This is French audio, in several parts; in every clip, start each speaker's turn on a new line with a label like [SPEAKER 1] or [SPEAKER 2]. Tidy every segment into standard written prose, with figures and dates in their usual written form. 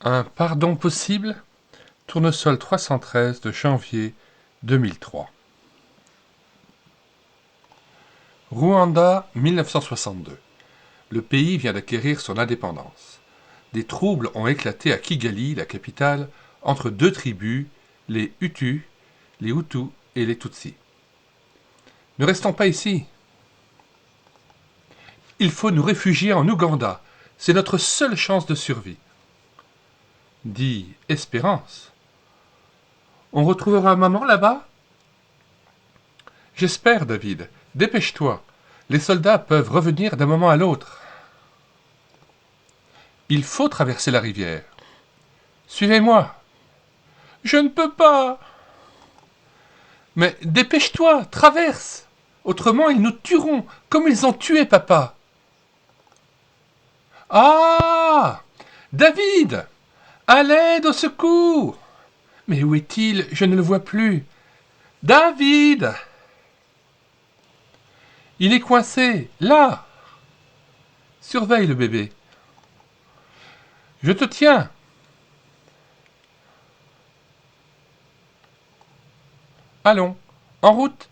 [SPEAKER 1] Un pardon possible? Tournesol 313 de janvier 2003. Rwanda, 1962. Le pays vient d'acquérir son indépendance. Des troubles ont éclaté à Kigali, la capitale, entre deux tribus, les Hutus, les Hutus et les Tutsis. Ne restons pas ici. Il faut nous réfugier en Ouganda. C'est notre seule chance de survie. Dit Espérance. On retrouvera maman là-bas? J'espère, David. Dépêche-toi. Les soldats peuvent revenir d'un moment à l'autre. Il faut traverser la rivière. Suivez-moi. Je ne peux pas. Mais dépêche-toi, traverse. Autrement, ils nous tueront, comme ils ont tué papa. Ah! David! À l'aide, au secours! Mais où est-il? Je ne le vois plus. David! Il est coincé, là! Surveille le bébé. Je te tiens. Allons, en route.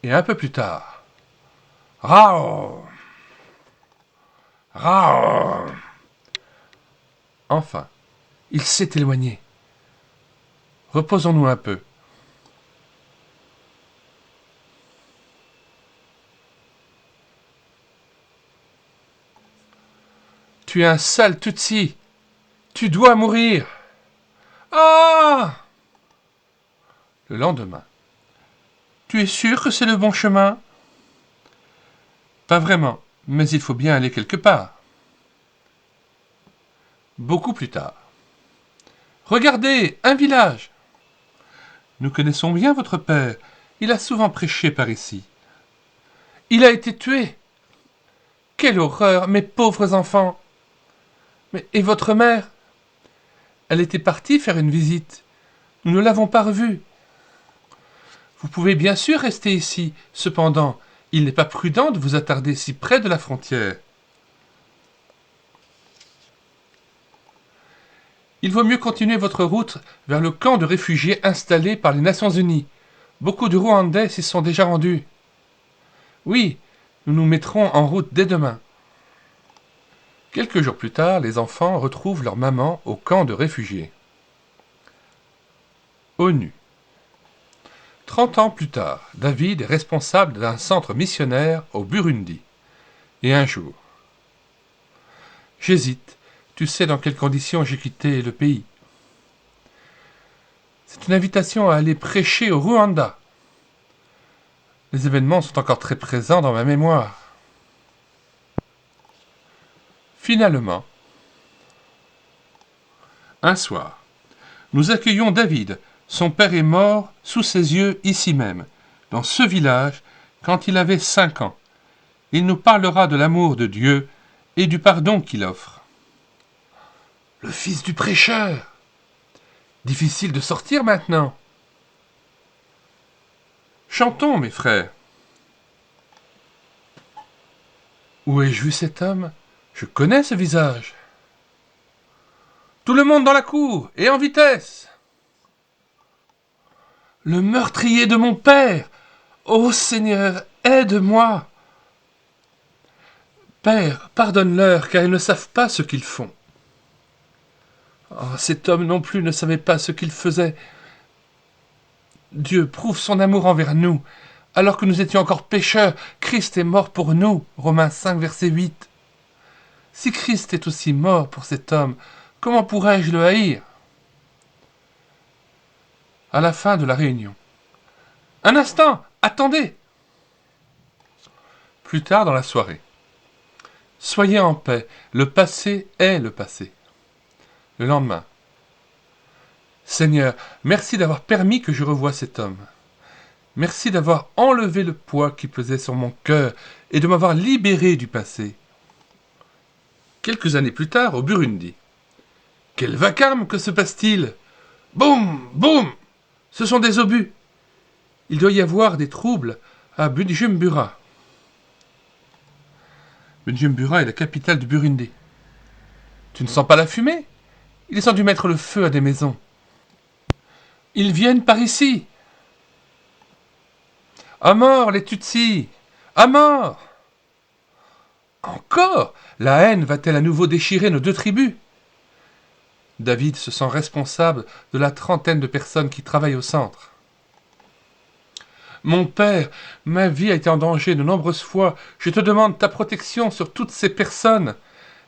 [SPEAKER 1] Et un peu plus tard. Rao! Rao! Enfin, il s'est éloigné. Reposons-nous un peu. Tu es un sale Tutsi. Tu dois mourir. Ah! Le lendemain. Tu es sûr que c'est le bon chemin? Pas vraiment, mais il faut bien aller quelque part. Beaucoup plus tard. Regardez, un village. Nous connaissons bien votre père. Il a souvent prêché par ici. Il a été tué. Quelle horreur, mes pauvres enfants. Mais et votre mère? Elle était partie faire une visite. Nous ne l'avons pas revue. Vous pouvez bien sûr rester ici. Cependant, il n'est pas prudent de vous attarder si près de la frontière. Il vaut mieux continuer votre route vers le camp de réfugiés installé par les Nations Unies. Beaucoup de Rwandais s'y sont déjà rendus. Oui, nous nous mettrons en route dès demain. Quelques jours plus tard, les enfants retrouvent leur maman au camp de réfugiés. ONU. 30 ans plus tard, David est responsable d'un centre missionnaire au Burundi. Et un jour. J'hésite. Tu sais dans quelles conditions j'ai quitté le pays. C'est une invitation à aller prêcher au Rwanda. Les événements sont encore très présents dans ma mémoire. Finalement, un soir, nous accueillons David. Son père est mort sous ses yeux ici même, dans ce village, quand il avait 5 ans. Il nous parlera de l'amour de Dieu et du pardon qu'il offre. Le fils du prêcheur. Difficile de sortir maintenant. Chantons, mes frères. Où ai-je vu cet homme? Je connais ce visage. Tout le monde dans la cour, et en vitesse. Le meurtrier de mon père. Ô Seigneur, aide-moi. Père, pardonne-leur, car ils ne savent pas ce qu'ils font. Oh, cet homme non plus ne savait pas ce qu'il faisait. Dieu prouve son amour envers nous. Alors que nous étions encore pécheurs, Christ est mort pour nous. Romains 5, verset 8. Si Christ est aussi mort pour cet homme, comment pourrais-je le haïr? À la fin de la réunion. Un instant, attendez. Plus tard dans la soirée. Soyez en paix, le passé est le passé. Le lendemain. Seigneur, merci d'avoir permis que je revoie cet homme. Merci d'avoir enlevé le poids qui pesait sur mon cœur et de m'avoir libéré du passé. Quelques années plus tard, au Burundi. Quel vacarme que se passe-t-il? Boum, boum! Ce sont des obus. Il doit y avoir des troubles à Bujumbura. Bujumbura est la capitale du Burundi. Tu ne sens pas la fumée? Ils ont dû mettre le feu à des maisons. Ils viennent par ici. À mort, les Tutsis! À mort! Encore? La haine va-t-elle à nouveau déchirer nos deux tribus? David se sent responsable de la trentaine de personnes qui travaillent au centre. Mon père, ma vie a été en danger de nombreuses fois. Je te demande ta protection sur toutes ces personnes.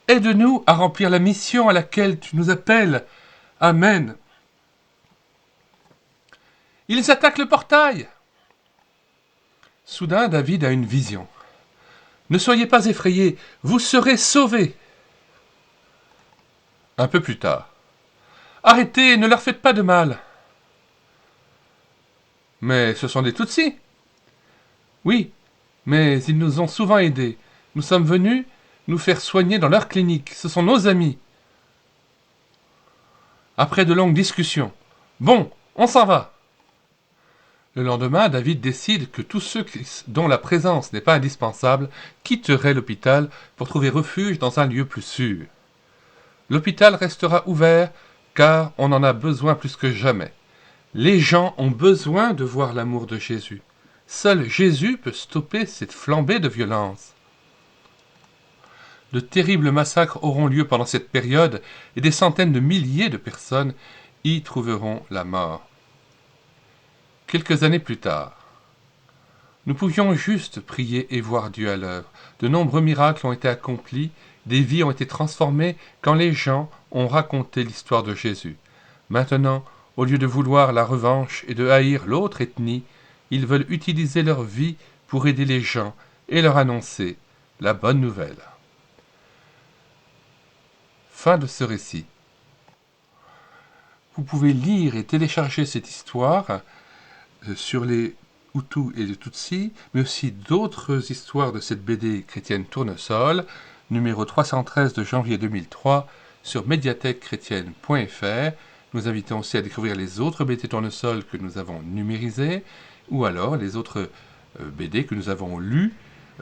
[SPEAKER 1] Aide-nous à remplir la mission à laquelle tu nous appelles. Amen. Ils attaquent le portail. Soudain, David a une vision. Ne soyez pas effrayés, vous serez sauvés. Un peu plus tard. Arrêtez, ne leur faites pas de mal. Mais ce sont des Tutsis. Oui, mais ils nous ont souvent aidés. Nous sommes venus nous faire soigner dans leur clinique. Ce sont nos amis. Après de longues discussions. Bon, on s'en va. Le lendemain, David décide que tous ceux dont la présence n'est pas indispensable quitteraient l'hôpital pour trouver refuge dans un lieu plus sûr. L'hôpital restera ouvert car on en a besoin plus que jamais. Les gens ont besoin de voir l'amour de Jésus. Seul Jésus peut stopper cette flambée de violence. De terribles massacres auront lieu pendant cette période et des centaines de milliers de personnes y trouveront la mort. Quelques années plus tard, nous pouvions juste prier et voir Dieu à l'œuvre. De nombreux miracles ont été accomplis, des vies ont été transformées quand les gens ont raconté l'histoire de Jésus. Maintenant, au lieu de vouloir la revanche et de haïr l'autre ethnie, ils veulent utiliser leur vie pour aider les gens et leur annoncer la bonne nouvelle. Fin de ce récit. Vous pouvez lire et télécharger cette histoire sur les Hutus et les Tutsis, mais aussi d'autres histoires de cette BD chrétienne Tournesol, numéro 313 de janvier 2003, sur médiathèquechrétienne.fr. Nous invitons aussi à découvrir les autres BD Tournesol que nous avons numérisées, ou alors les autres BD que nous avons lues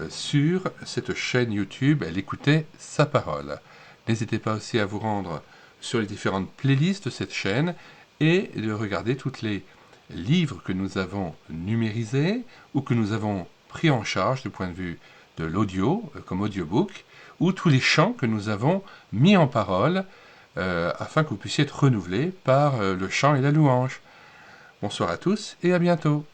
[SPEAKER 1] sur cette chaîne YouTube. Elle écoutait sa parole. N'hésitez pas aussi à vous rendre sur les différentes playlists de cette chaîne et de regarder toutes les livres que nous avons numérisés ou que nous avons pris en charge du point de vue de l'audio, comme audiobook, ou tous les chants que nous avons mis en parole afin que vous puissiez être renouvelés par le chant et la louange. Bonsoir à tous et à bientôt.